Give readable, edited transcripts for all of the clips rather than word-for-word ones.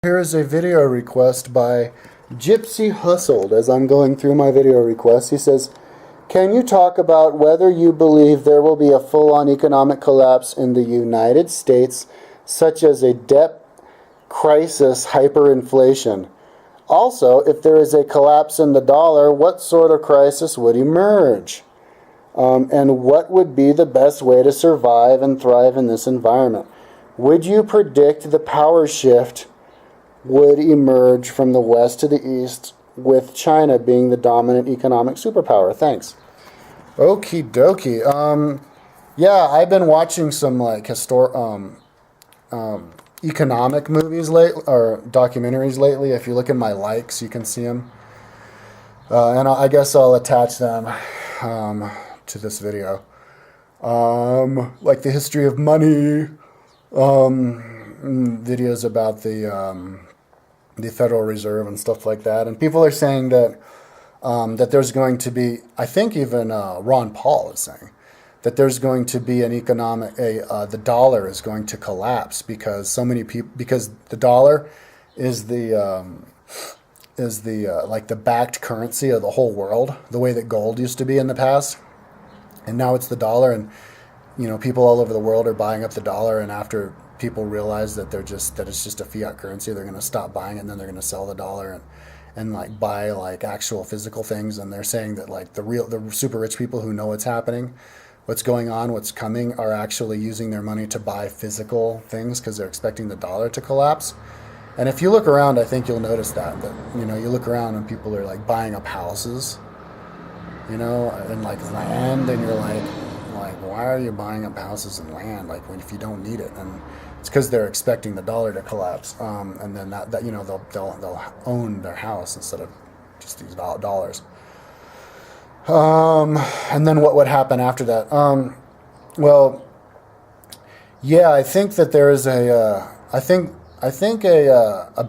Here is a video request by Gypsy Hustled. As I'm going through my video requests, he says, can you talk about whether you believe there will be a full-on economic collapse in the United States, such as a debt crisis, hyperinflation? Also, if there is a collapse in the dollar, what sort of crisis would emerge? And what would be the best way to survive and thrive in this environment? Would you predict the power shift would emerge from the west to the east, with China being the dominant economic superpower? Thanks. Okie dokie. Yeah, I've been watching some like economic movies lately, or documentaries lately. If you look in my likes, you can see them. And I guess I'll attach them to this video. Like the history of money, videos about the Federal Reserve and stuff like that, and people are saying that that there's going to be, I think even Ron Paul is saying that there's going to be an economic, the dollar is going to collapse because so many people, because the dollar is the like the backed currency of the whole world, the way that gold used to be in the past, and now it's the dollar, and people all over the world are buying up the dollar, and after people realize that it's just a fiat currency, they're going to stop buying it, and then they're going to sell the dollar and like buy like actual physical things. And they're saying that like the super rich people who know what's happening, what's going on, what's coming, are actually using their money to buy physical things because they're expecting the dollar to collapse. And if you look around, I think you'll notice that you look around and people are like buying up houses, and like land, and you're like, why are you buying up houses and land if you don't need it? And it's because they're expecting the dollar to collapse, and then that they'll own their house instead of just these dollars. And then what would happen after that? Well, yeah, I think that there is a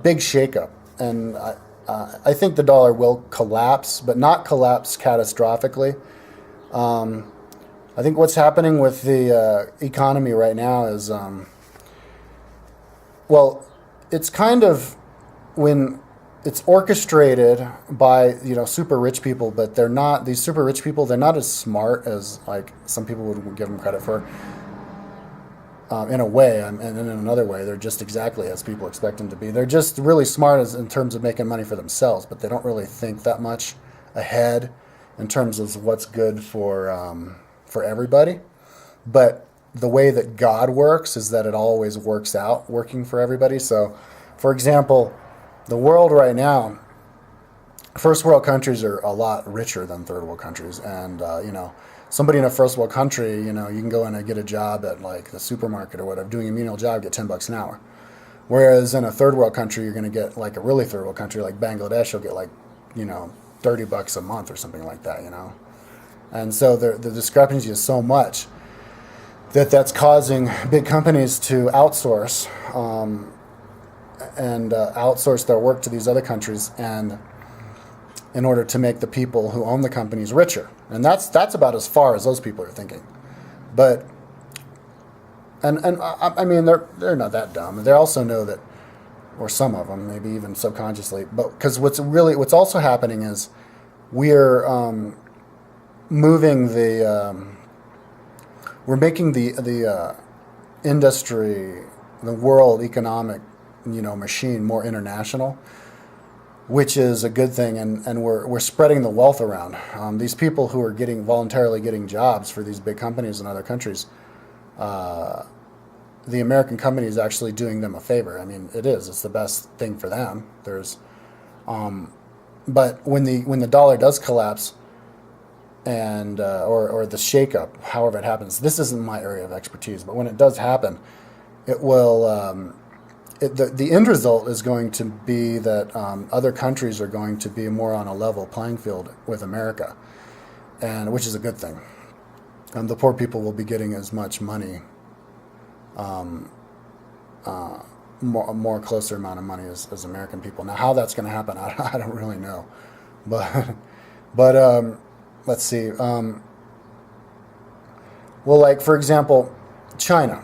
big shakeup, and I think the dollar will collapse, but not collapse catastrophically. I think what's happening with the economy right now is, it's kind of when it's orchestrated by super rich people, but they're not, these super rich people, they're not as smart as like some people would give them credit for. In a way, and in another way, they're just exactly as people expect them to be. They're just really smart in terms of making money for themselves, but they don't really think that much ahead in terms of what's good for everybody. But the way that God works is that it always works out working for everybody. So, for example, the world right now, first world countries are a lot richer than third world countries, and somebody in a first world country, you can go in and get a job at like the supermarket or whatever, doing a menial job, get $10 an hour. Whereas in a third world country, you're going to get, like a really third world country like Bangladesh, you'll get like $30 a month or something like that, And so the discrepancy is so much that's causing big companies to outsource and outsource their work to these other countries, and in order to make the people who own the companies richer. And that's about as far as those people are thinking. But I mean, they're not that dumb. They also know that, or some of them, maybe even subconsciously. But because what's also happening is we're moving we're making the industry, the world economic machine more international, which is a good thing, and we're spreading the wealth around. These people who are voluntarily getting jobs for these big companies in other countries, the American company is actually doing them a favor. I mean, it's the best thing for them. But when the dollar does collapse, and or the shakeup, however it happens, this isn't my area of expertise, but when it does happen, it will. The end result is going to be that other countries are going to be more on a level playing field with America, and which is a good thing. The poor people will be getting as much money, more closer amount of money as American people. Now, how that's going to happen, I don't really know, but let's see. Well, like for example, China.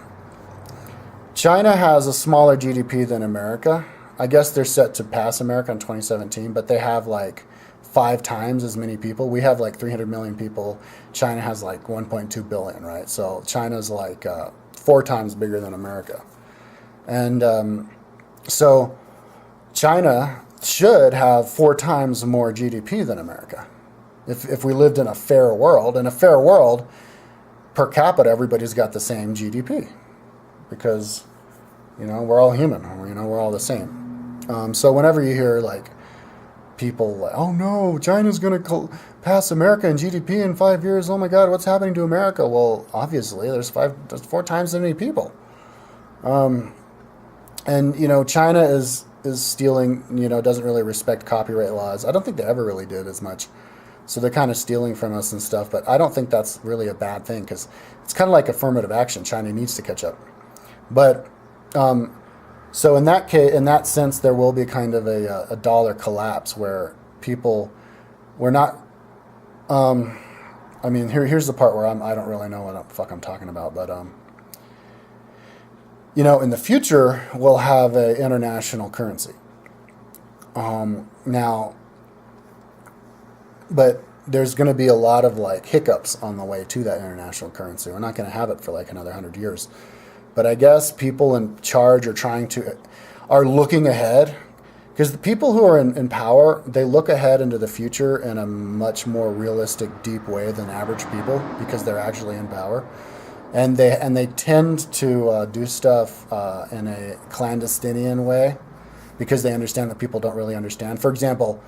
China has a smaller GDP than America, I guess they're set to pass America in 2017, but they have like 5 times as many people. We have like 300 million people. China has like 1.2 billion, right? So China's like 4 times bigger than America. And so China should have 4 times more GDP than America. If we lived in a fair world, per capita, everybody's got the same GDP because, we're all human. We're all the same. So whenever you hear like people like, oh no, China's going to pass America in GDP in 5 years. Oh my God, what's happening to America? Well, obviously there's 4 times as many people. And China is stealing, doesn't really respect copyright laws. I don't think they ever really did as much. So they're kind of stealing from us and stuff, but I don't think that's really a bad thing because it's kind of like affirmative action. China needs to catch up. But so in that case, in that sense, there will be kind of a dollar collapse where people, we're not. I mean, here's the part where I don't really know what the fuck I'm talking about, but in the future we'll have an international currency. Now. But there's going to be a lot of like hiccups on the way to that international currency. We're not going to have it for like another 100 years. But I guess people in charge are looking ahead, because the people who are in power, they look ahead into the future in a much more realistic, deep way than average people because they're actually in power. And they tend to do stuff in a clandestine way because they understand that people don't really understand. For example,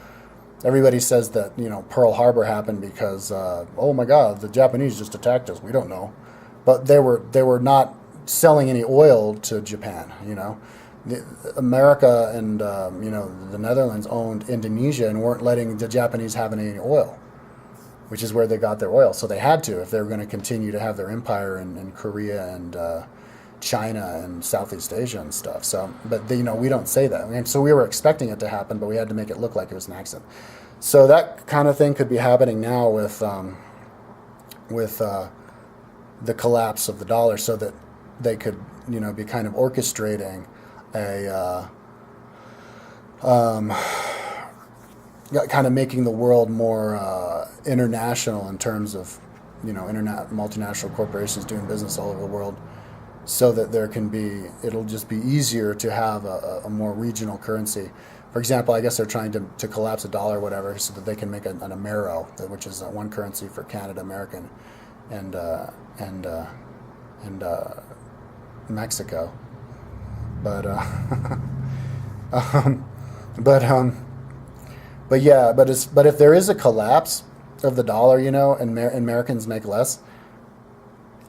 everybody says that Pearl Harbor happened because oh my God, the Japanese just attacked us. We don't know, but they were not selling any oil to Japan. America and the Netherlands owned Indonesia and weren't letting the Japanese have any oil, which is where they got their oil. So they had to if they were going to continue to have their empire in Korea and China and Southeast Asia and stuff. So, but we don't say that. And so we were expecting it to happen, but we had to make it look like it was an accident. So that kind of thing could be happening now with the collapse of the dollar, so that they could be kind of orchestrating a kind of making the world more international in terms of multinational corporations doing business all over the world, so that it'll just be easier to have a more regional currency. For example, I guess they're trying to collapse a dollar or whatever so that they can make an Amero, which is one currency for Canada, American, and Mexico. But if there is a collapse of the dollar, and Americans make less,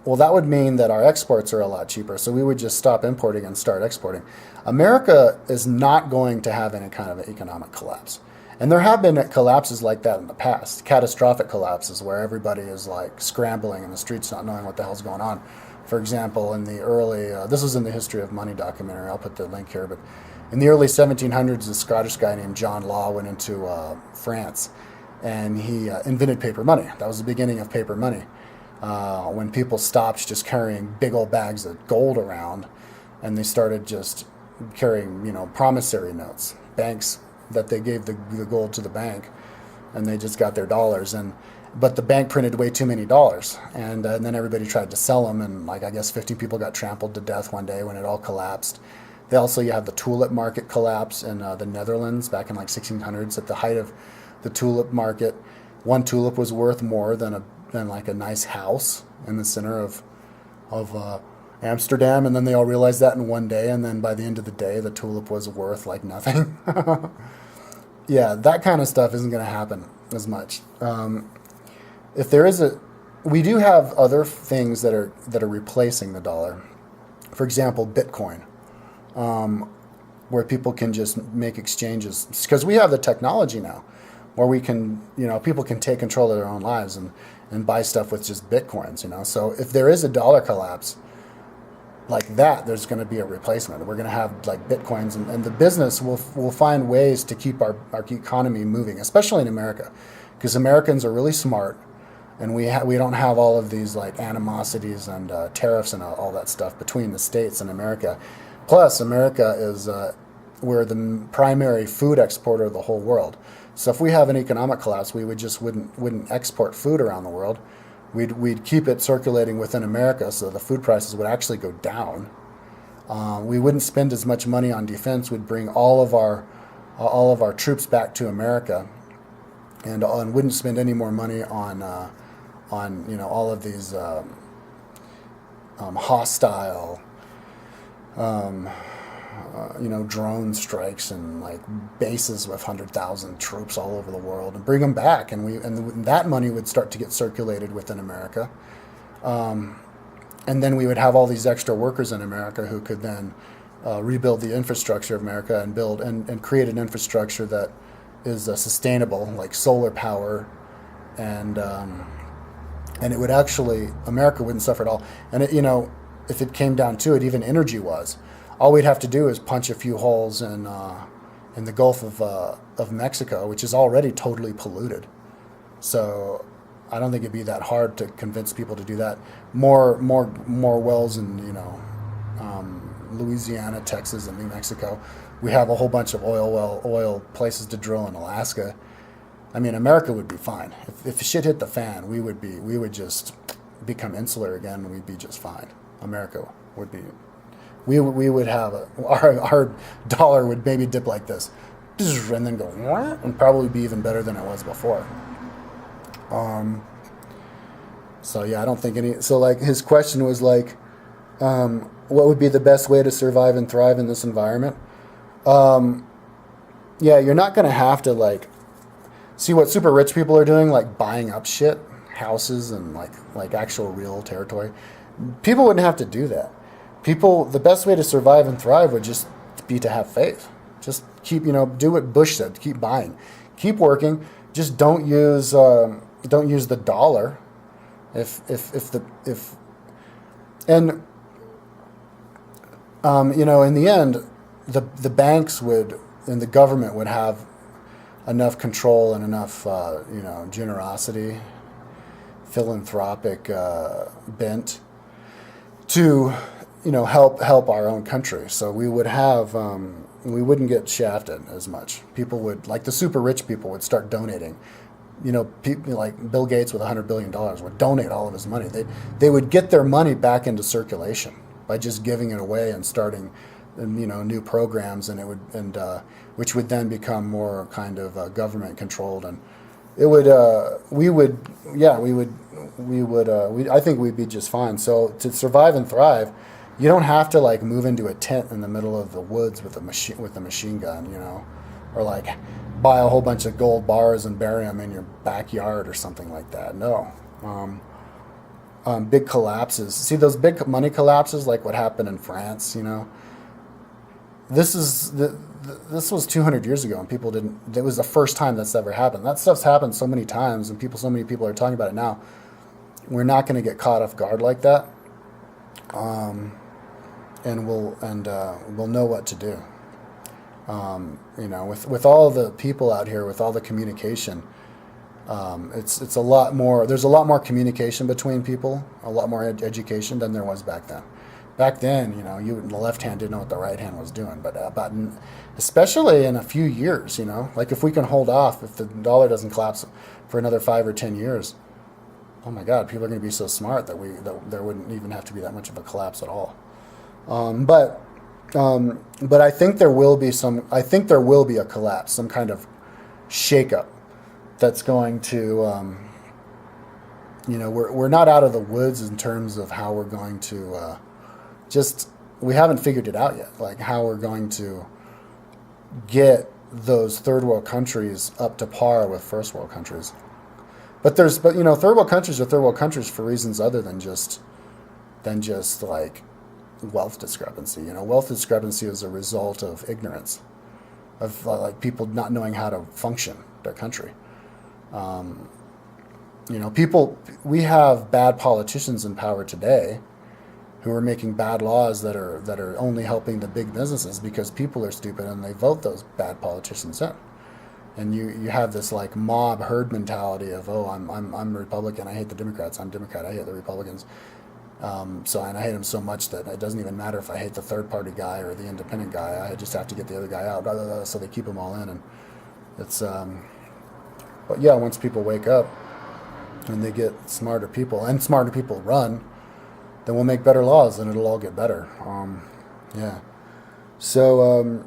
well, that would mean that our exports are a lot cheaper. So we would just stop importing and start exporting. America is not going to have any kind of an economic collapse. And there have been collapses like that in the past, catastrophic collapses where everybody is like scrambling in the streets not knowing what the hell's going on. For example, in the early, this was in the History of Money documentary, I'll put the link here, but in the early 1700s, a Scottish guy named John Law went into France and he invented paper money. That was the beginning of paper money. When people stopped just carrying big old bags of gold around and they started just carrying, promissory notes, banks that they gave the gold to the bank and they just got their dollars. But the bank printed way too many dollars, and then everybody tried to sell them, and I guess 50 people got trampled to death one day when it all collapsed. You have the tulip market collapse in the Netherlands back in 1600s. At the height of the tulip market, one tulip was worth more than a nice house in the center of Amsterdam, and then they all realized that in one day, and then by the end of the day, the tulip was worth like nothing. Yeah, that kind of stuff isn't going to happen as much. If there is we do have other things that are replacing the dollar. For example, Bitcoin, where people can just make exchanges, because we have the technology now, where we can, people can take control of their own lives and buy stuff with just Bitcoins. So if there is a dollar collapse like that, there's going to be a replacement. We're going to have like Bitcoins, and the business will find ways to keep our economy moving, especially in America, because Americans are really smart. And we don't have all of these like animosities and tariffs and all that stuff between the states and America. Plus, America is we're the primary food exporter of the whole world. So if we have an economic collapse, we wouldn't export food around the world. We'd keep it circulating within America, so the food prices would actually go down. We wouldn't spend as much money on defense. We'd bring all of our troops back to America, and wouldn't spend any more money on all of these hostile drone strikes and like bases with 100,000 troops all over the world, and bring them back, and that money would start to get circulated within America, and then we would have all these extra workers in America who could then rebuild the infrastructure of America and build and create an infrastructure that is sustainable, like solar power, and it would actually, America wouldn't suffer at all. And if it came down to it, even energy was, all we'd have to do is punch a few holes in the Gulf of Mexico, which is already totally polluted. So I don't think it'd be that hard to convince people to do that. More wells in Louisiana, Texas, and New Mexico. We have a whole bunch of oil places to drill in Alaska. I mean, America would be fine. If shit hit the fan, we would just become insular again. We'd be just fine. America would be. We would have our dollar would maybe dip like this, and then go, and probably be even better than it was before. So yeah, I don't think any. So like his question was like, what would be the best way to survive and thrive in this environment? Yeah, you're not gonna have to like see what super rich people are doing, like buying up shit, houses, and like actual real territory. People wouldn't have to do that. The best way to survive and thrive would just be to have faith. Just keep, do what Bush said. Keep buying, keep working. Just don't use the dollar. In the end, the banks would and the government would have enough control and enough generosity, philanthropic bent to help our own country. So we would have we wouldn't get shafted as much. People would, like the super rich people, would start donating. People like Bill Gates with $100 billion would donate all of his money. They would get their money back into circulation by just giving it away and starting new programs, and which would then become more kind of government controlled, and it would I think we'd be just fine. So to survive and thrive, you don't have to like move into a tent in the middle of the woods with a machine gun, or like buy a whole bunch of gold bars and bury them in your backyard or something like that. No. Big collapses. See those big money collapses, like what happened in France. This was 200 years ago, and people didn't. It was the first time that's ever happened. That stuff's happened so many times, and so many people are talking about it now. We're not going to get caught off guard like that, and we'll know what to do. With all the people out here, with all the communication, it's a lot more. There's a lot more communication between people, a lot more education than there was back then. Back then, the left hand didn't know what the right hand was doing, but especially in a few years, like if we can hold off, if the dollar doesn't collapse for another 5 or 10 years, oh my God, people are going to be so smart that there wouldn't even have to be that much of a collapse at all. But I think there will be a collapse, some kind of shakeup that's going to, we're not out of the woods in terms of how we're going to, we haven't figured it out yet, like how we're going to get those third world countries up to par with first world countries. But third world countries are third world countries for reasons other than just like wealth discrepancy. Wealth discrepancy is a result of ignorance, of like people not knowing how to function their country. We have bad politicians in power today who are making bad laws that are only helping the big businesses because people are stupid and they vote those bad politicians in. And you have this like mob herd mentality of, oh, I'm Republican, I hate the Democrats, I'm Democrat, I hate the Republicans. So, and I hate him so much that it doesn't even matter if I hate the third party guy or the independent guy. I just have to get the other guy out. Blah, blah, blah, so they keep them all in, and it's. But yeah, once people wake up and they get smarter people, and smarter people run, then we'll make better laws, and it'll all get better. Yeah. So,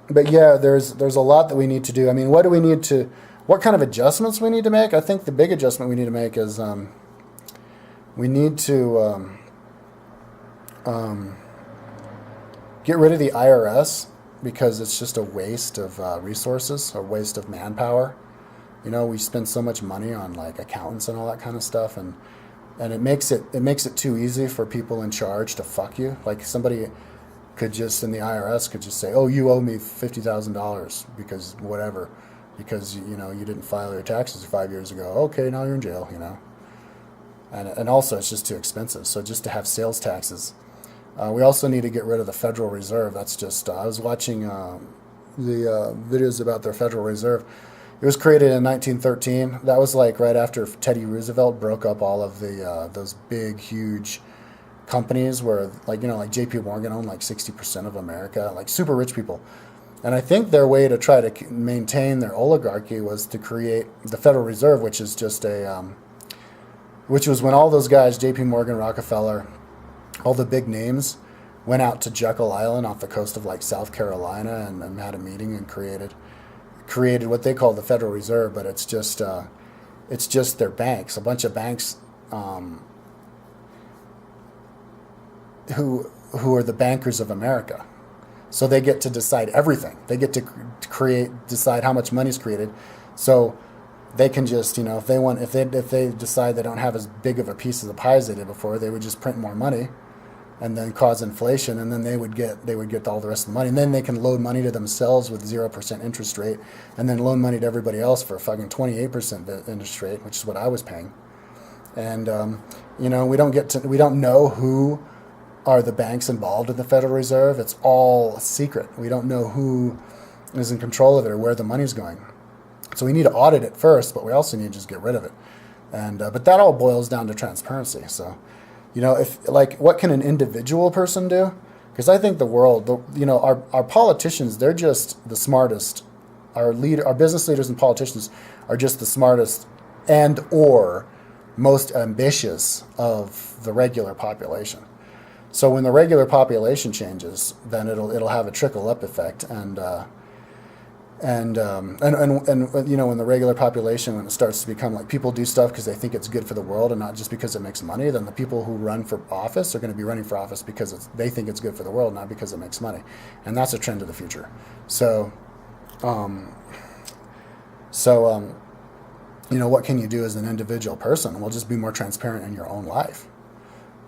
but yeah, there's a lot that we need to do. I mean, what kind of adjustments we need to make? I think the big adjustment we need to make is we need to get rid of the IRS, because it's just a waste of resources, a waste of manpower. You know, we spend so much money on like accountants and all that kind of stuff, and it makes it too easy for people in charge to fuck you. Like somebody could just in the IRS could just say, "Oh, you owe me $50,000 because whatever, because you know you didn't file your taxes 5 years ago. Okay, now you're in jail." You know, and also it's just too expensive. So just to have sales taxes. We also need to get rid of the Federal Reserve. That's just I was watching the videos about their Federal Reserve. It was created in 1913. That was like right after Teddy Roosevelt broke up all of the those big, huge companies where, like, you know, like J.P. Morgan owned like 60% of America, like super rich people. And I think their way to try to maintain their oligarchy was to create the Federal Reserve, which is just which was when all those guys, J.P. Morgan, Rockefeller, all the big names went out to Jekyll Island off the coast of like South Carolina and had a meeting and created what they call the Federal Reserve, but it's just their banks, a bunch of banks who are the bankers of America. So they get to decide everything. They get to decide how much money is created. So they can just, you know, if they decide they don't have as big of a piece of the pie as they did before, they would just print more money and then cause inflation, and then they would get all the rest of the money, and then they can loan money to themselves with 0% interest rate, and then loan money to everybody else for a fucking 28% interest rate, which is what I was paying. And you know, we don't know who are the banks involved in the Federal Reserve. It's all secret. We don't know who is in control of it or where the money's going. So we need to audit it first, but we also need to just get rid of it. And but that all boils down to transparency. So, you know, if like, what can an individual person do? Because I think the world, you know, our politicians, they're just the smartest. Our business leaders and politicians are just the smartest and or most ambitious of the regular population. So when the regular population changes, then it'll have a trickle up effect, and you know, when the regular population, when it starts to become like people do stuff because they think it's good for the world and not just because it makes money, then the people who run for office are going to be running for office because they think it's good for the world, not because it makes money, and that's a trend of the future. So, you know, what can you do as an individual person? Well, just be more transparent in your own life.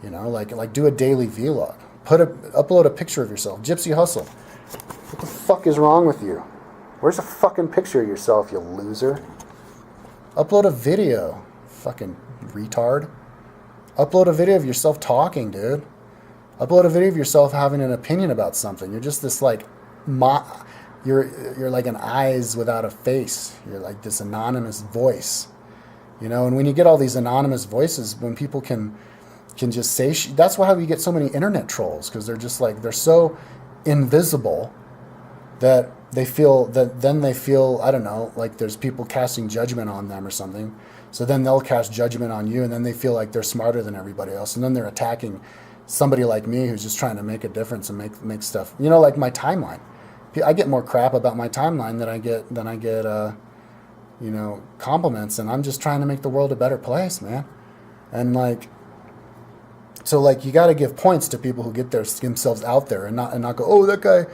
You know, like do a daily vlog. Upload a picture of yourself. Gypsy Hustle. What the fuck is wrong with you? Where's a fucking picture of yourself, you loser? Upload a video, fucking retard. Upload a video of yourself talking, dude. Upload a video of yourself having an opinion about something. You're just this like, you're like an eyes without a face. You're like this anonymous voice, you know. And when you get all these anonymous voices, when people can just say, that's why we get so many internet trolls, because they're just like, they're so invisible that they feel, I don't know, like there's people casting judgment on them or something. So then they'll cast judgment on you, and then they feel like they're smarter than everybody else. And then they're attacking somebody like me who's just trying to make a difference and make stuff. You know, like my timeline. I get more crap about my timeline than I get you know, compliments. And I'm just trying to make the world a better place, man. And like, so like, you got to give points to people who get themselves out there and not go, oh, that guy,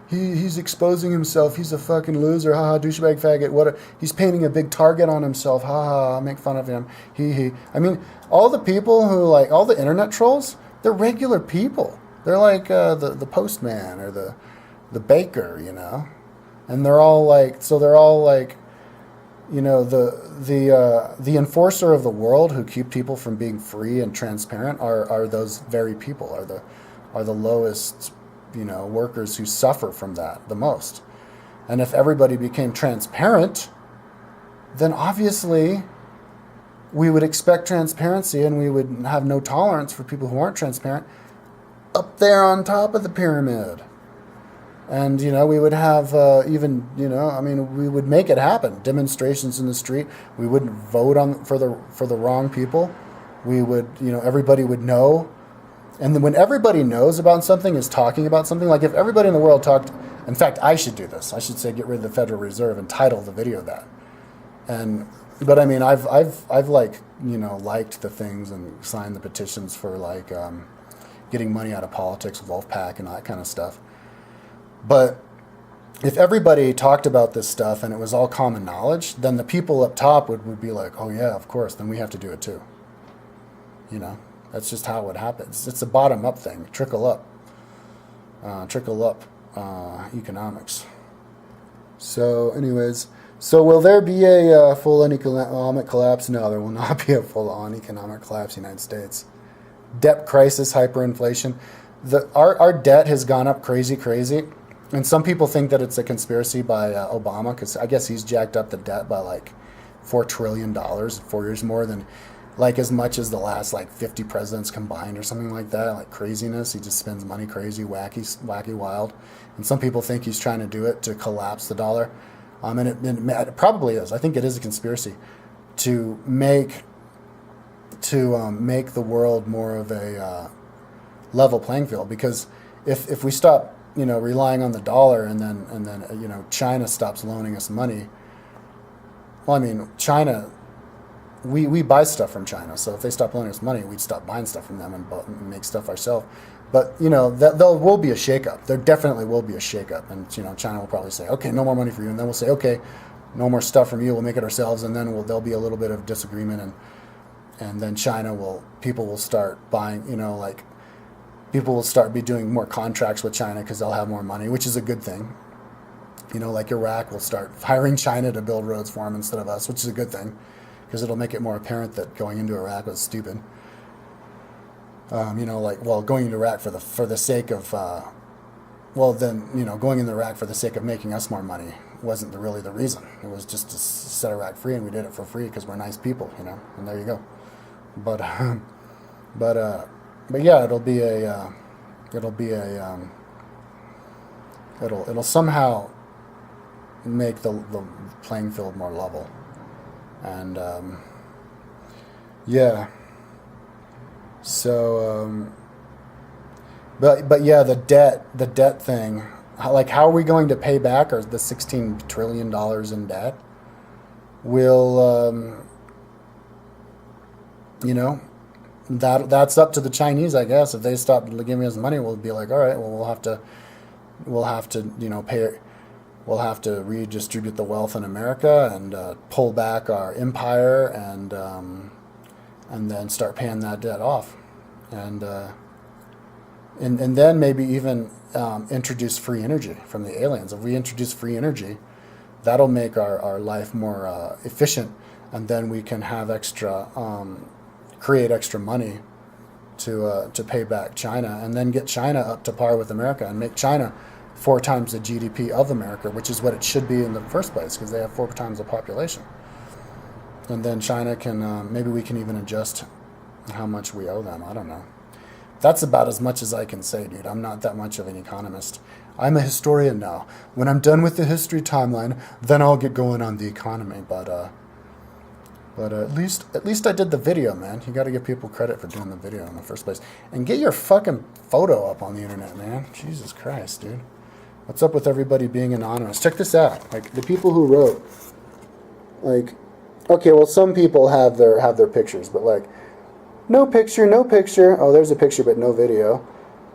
he's exposing himself. He's a fucking loser. Ha ha, douchebag faggot. He's painting a big target on himself. Ha ha, make fun of him. He. I mean, all the people who like, all the internet trolls, they're regular people. They're like the postman or the baker, you know, and they're all like, you know, the enforcer of the world who keep people from being free and transparent are those very people, are the lowest, you know, workers who suffer from that the most. And if everybody became transparent, then obviously we would expect transparency, and we would have no tolerance for people who aren't transparent up there on top of the pyramid. And, we would have we would make it happen. Demonstrations in the street. We wouldn't vote for the wrong people. We would, everybody would know. And then when everybody knows about something, is talking about something, like if everybody in the world talked, in fact, I should do this. I should say, get rid of the Federal Reserve and title the video that. But I mean, I've liked the things and signed the petitions for getting money out of politics, Wolfpack and all that kind of stuff. But if everybody talked about this stuff and it was all common knowledge, then the people up top would be like, oh yeah, of course, then we have to do it too. That's just how it would happen. It's a bottom-up thing, trickle-up economics. So anyways, will there be a full-on economic collapse? No, there will not be a full-on economic collapse in the United States. Debt crisis, hyperinflation. Our debt has gone up crazy. And some people think that it's a conspiracy by Obama, because I guess he's jacked up the debt by like $4 trillion, 4 years more than as much as the last 50 presidents combined or something like that. Like craziness. He just spends money crazy, wacky, wild. And some people think he's trying to do it to collapse the dollar. And it probably is. I think it is a conspiracy to make the world more of a level playing field. Because if we stop relying on the dollar, and then China stops loaning us money. Well, I mean, China, we buy stuff from China, so if they stop loaning us money, we'd stop buying stuff from them and make stuff ourselves. But there will be a shakeup. There definitely will be a shakeup, and China will probably say, okay, no more money for you, and then we'll say, okay, no more stuff from you. We'll make it ourselves, and then there'll be a little bit of disagreement, and then people will start buying, people will start be doing more contracts with China because they'll have more money, which is a good thing. Like Iraq will start hiring China to build roads for them instead of us, which is a good thing because it'll make it more apparent that going into Iraq was stupid. Going into Iraq for the sake of, going into Iraq for the sake of making us more money wasn't really the reason. It was just to set Iraq free, and we did it for free because we're nice people, and there you go. But yeah, it'll somehow make the playing field more level, and yeah. So, but yeah, the debt thing. How are we going to pay back the $16 trillion in debt? That's up to the Chinese, I guess. If they stop giving us money, we'll be like, all right, well, we'll have to pay. We'll have to redistribute the wealth in America and pull back our empire and then start paying that debt off, and then maybe even introduce free energy from the aliens. If we introduce free energy, that'll make our life more efficient, and then we can have create extra money to pay back China, and then get China up to par with America and make China 4 times the GDP of America, which is what it should be in the first place, because they have 4 times the population. And then China can, maybe we can even adjust how much we owe them. I don't know. That's about as much as I can say, dude. I'm not that much of an economist. I'm a historian now. When I'm done with the history timeline, then I'll get going on the economy. But at least I did the video, man. You got to give people credit for doing the video in the first place. And get your fucking photo up on the internet, man. Jesus Christ, dude. What's up with everybody being anonymous? Check this out. Like, the people who wrote, okay, well, some people have their pictures, but no picture, no picture. Oh, there's a picture, but no video.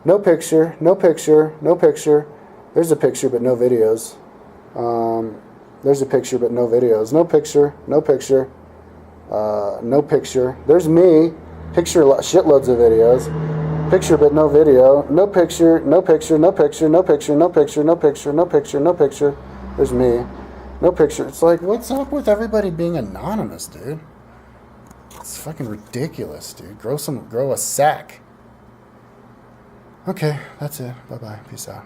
No picture, no picture, no picture. There's a picture, but no videos. There's a picture, but no videos. No picture, no picture. No picture. There's me. Picture, shitloads of videos. Picture, but no video. No picture, no picture, no picture, no picture, no picture, no picture, no picture, no picture. There's me. No picture. It's like, what's up with everybody being anonymous, dude? It's fucking ridiculous, dude. Grow a sack. Okay, that's it. Bye-bye. Peace out.